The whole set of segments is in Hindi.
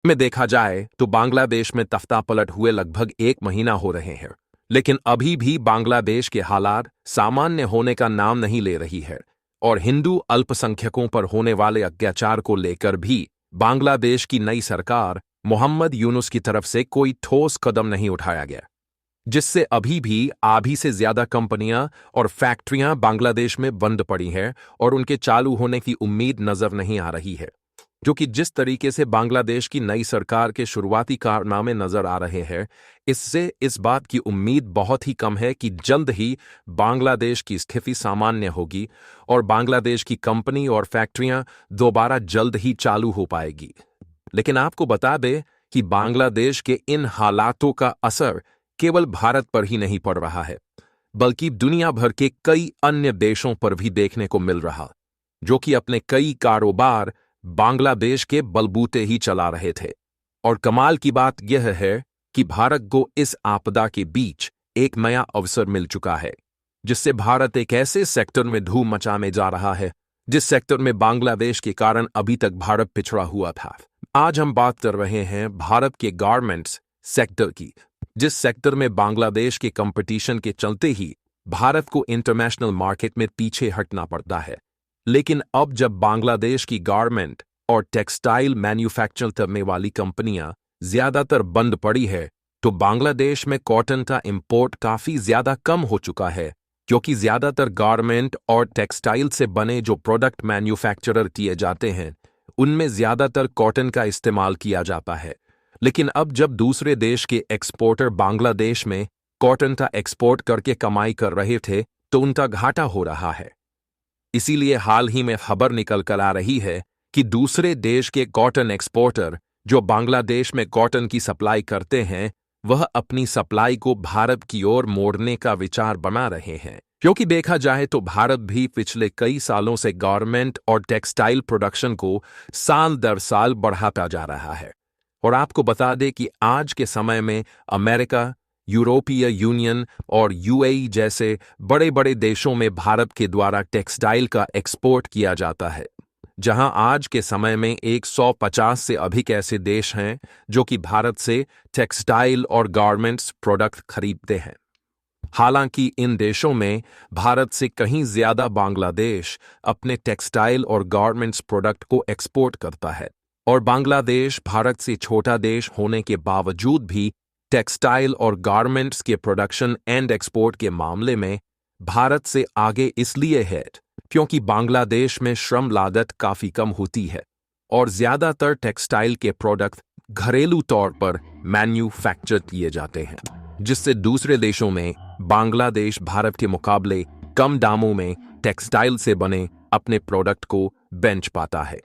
में देखा जाए तो बांग्लादेश में तख्तापलट हुए लगभग 1 महीना हो रहे हैं, लेकिन अभी भी बांग्लादेश के हालात सामान्य होने का नाम नहीं ले रही है और हिंदू अल्पसंख्यकों पर होने वाले अत्याचार को लेकर भी बांग्लादेश की नई सरकार मोहम्मद यूनुस की तरफ से कोई ठोस कदम नहीं उठाया गया, जिससे अभी भी आधी से ज्यादा कंपनियां और फैक्ट्रियां बांग्लादेश में बंद पड़ी हैं और उनके चालू होने की उम्मीद नजर नहीं आ रही है। जो कि जिस तरीके से बांग्लादेश की नई सरकार के शुरुआती कारनामे नजर आ रहे हैं, इससे इस बात की उम्मीद बहुत ही कम है कि जल्द ही बांग्लादेश की स्थिति सामान्य होगी और बांग्लादेश की कंपनी और फैक्ट्रियां दोबारा जल्द ही चालू हो पाएगी। लेकिन आपको बता दें कि बांग्लादेश के इन हालातों का असर केवल भारत पर ही नहीं पड़ रहा है, बल्कि दुनिया भर के कई अन्य देशों पर भी देखने को मिल रहा, जो कि अपने कई कारोबार बांग्लादेश के बलबूते ही चला रहे थे। और कमाल की बात यह है कि भारत को इस आपदा के बीच एक नया अवसर मिल चुका है, जिससे भारत एक ऐसे सेक्टर में धूम मचाने जा रहा है जिस सेक्टर में बांग्लादेश के कारण अभी तक भारत पिछड़ा हुआ था। आज हम बात कर रहे हैं भारत के गारमेंट्स सेक्टर की, जिस सेक्टर में बांग्लादेश के कंपटीशन के चलते ही भारत को इंटरनेशनल मार्केट में पीछे हटना पड़ता है। लेकिन अब जब बांग्लादेश की गारमेंट और टेक्सटाइल मैन्युफैक्चर करने वाली कंपनियां ज्यादातर बंद पड़ी है, तो बांग्लादेश में कॉटन का इंपोर्ट काफी ज्यादा कम हो चुका है, क्योंकि ज्यादातर गारमेंट और टेक्सटाइल से बने जो प्रोडक्ट मैन्युफैक्चरर किए जाते हैं उनमें ज्यादातर कॉटन का इस्तेमाल किया जाता है। लेकिन अब जब दूसरे देश के एक्सपोर्टर बांग्लादेश में कॉटन का एक्सपोर्ट करके कमाई कर रहे थे तो उनका घाटा हो रहा है। इसीलिए हाल ही में खबर निकल कर आ रही है कि दूसरे देश के कॉटन एक्सपोर्टर जो बांग्लादेश में कॉटन की सप्लाई करते हैं वह अपनी सप्लाई को भारत की ओर मोड़ने का विचार बना रहे हैं, क्योंकि देखा जाए तो भारत भी पिछले कई सालों से गारमेंट और टेक्सटाइल प्रोडक्शन को साल दर साल बढ़ाता जा रहा है। और आपको बता दें कि आज के समय में अमेरिका, यूरोपीय यूनियन और यूएई जैसे बड़े बड़े देशों में भारत के द्वारा टेक्सटाइल का एक्सपोर्ट किया जाता है, जहां आज के समय में 150 से अधिक ऐसे देश हैं जो कि भारत से टेक्सटाइल और गारमेंट्स प्रोडक्ट खरीदते हैं। हालांकि इन देशों में भारत से कहीं ज्यादा बांग्लादेश अपने टेक्सटाइल और गारमेंट्स प्रोडक्ट को एक्सपोर्ट करता है, और बांग्लादेश भारत से छोटा देश होने के बावजूद भी टेक्सटाइल और गारमेंट्स के प्रोडक्शन एंड एक्सपोर्ट के मामले में भारत से आगे इसलिए है क्योंकि बांग्लादेश में श्रम लागत काफी कम होती है और ज्यादातर टेक्सटाइल के प्रोडक्ट घरेलू तौर पर मैन्युफैक्चर किए जाते हैं, जिससे दूसरे देशों में बांग्लादेश भारत के मुकाबले कम दामों में टेक्सटाइल से बने अपने प्रोडक्ट को बेच पाता है।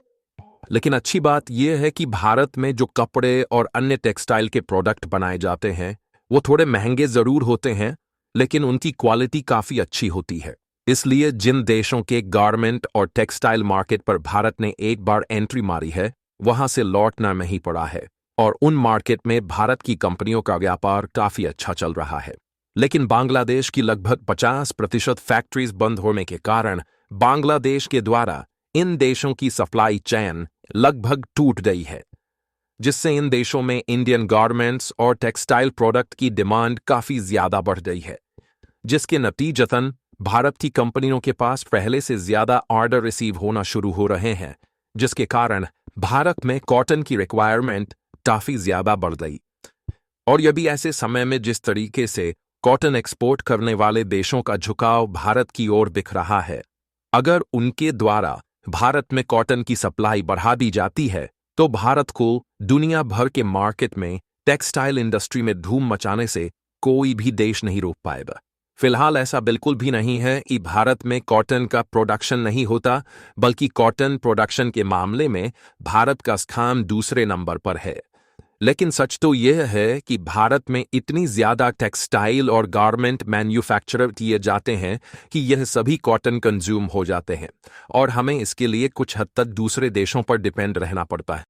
लेकिन अच्छी बात यह है कि भारत में जो कपड़े और अन्य टेक्सटाइल के प्रोडक्ट बनाए जाते हैं वो थोड़े महंगे जरूर होते हैं, लेकिन उनकी क्वालिटी काफी अच्छी होती है। इसलिए जिन देशों के गारमेंट और टेक्सटाइल मार्केट पर भारत ने एक बार एंट्री मारी है वहां से लौटना नहीं पड़ा है और उन मार्केट में भारत की कंपनियों का व्यापार काफी अच्छा चल रहा है। लेकिन बांग्लादेश की लगभग 50% फैक्ट्रीज बंद होने के कारण बांग्लादेश के द्वारा इन देशों की सप्लाई चेन लगभग टूट गई है, जिससे इन देशों में इंडियन गारमेंट्स और टेक्सटाइल प्रोडक्ट की डिमांड काफी ज्यादा बढ़ गई है, जिसके नतीजतन भारत की कंपनियों के पास पहले से ज्यादा ऑर्डर रिसीव होना शुरू हो रहे हैं, जिसके कारण भारत में कॉटन की रिक्वायरमेंट काफी ज्यादा बढ़ गई। और यह भी ऐसे समय में जिस तरीके से कॉटन एक्सपोर्ट करने वाले देशों का झुकाव भारत की ओर दिख रहा है, अगर उनके द्वारा भारत में कॉटन की सप्लाई बढ़ा दी जाती है तो भारत को दुनिया भर के मार्केट में टेक्सटाइल इंडस्ट्री में धूम मचाने से कोई भी देश नहीं रोक पाएगा। फिलहाल ऐसा बिल्कुल भी नहीं है कि भारत में कॉटन का प्रोडक्शन नहीं होता, बल्कि कॉटन प्रोडक्शन के मामले में भारत का स्थान दूसरे नंबर पर है। लेकिन सच तो यह है कि भारत में इतनी ज्यादा टेक्सटाइल और गारमेंट मैन्युफैक्चरर किए जाते हैं कि यह सभी कॉटन कंज्यूम हो जाते हैं और हमें इसके लिए कुछ हद तक दूसरे देशों पर डिपेंड रहना पड़ता है।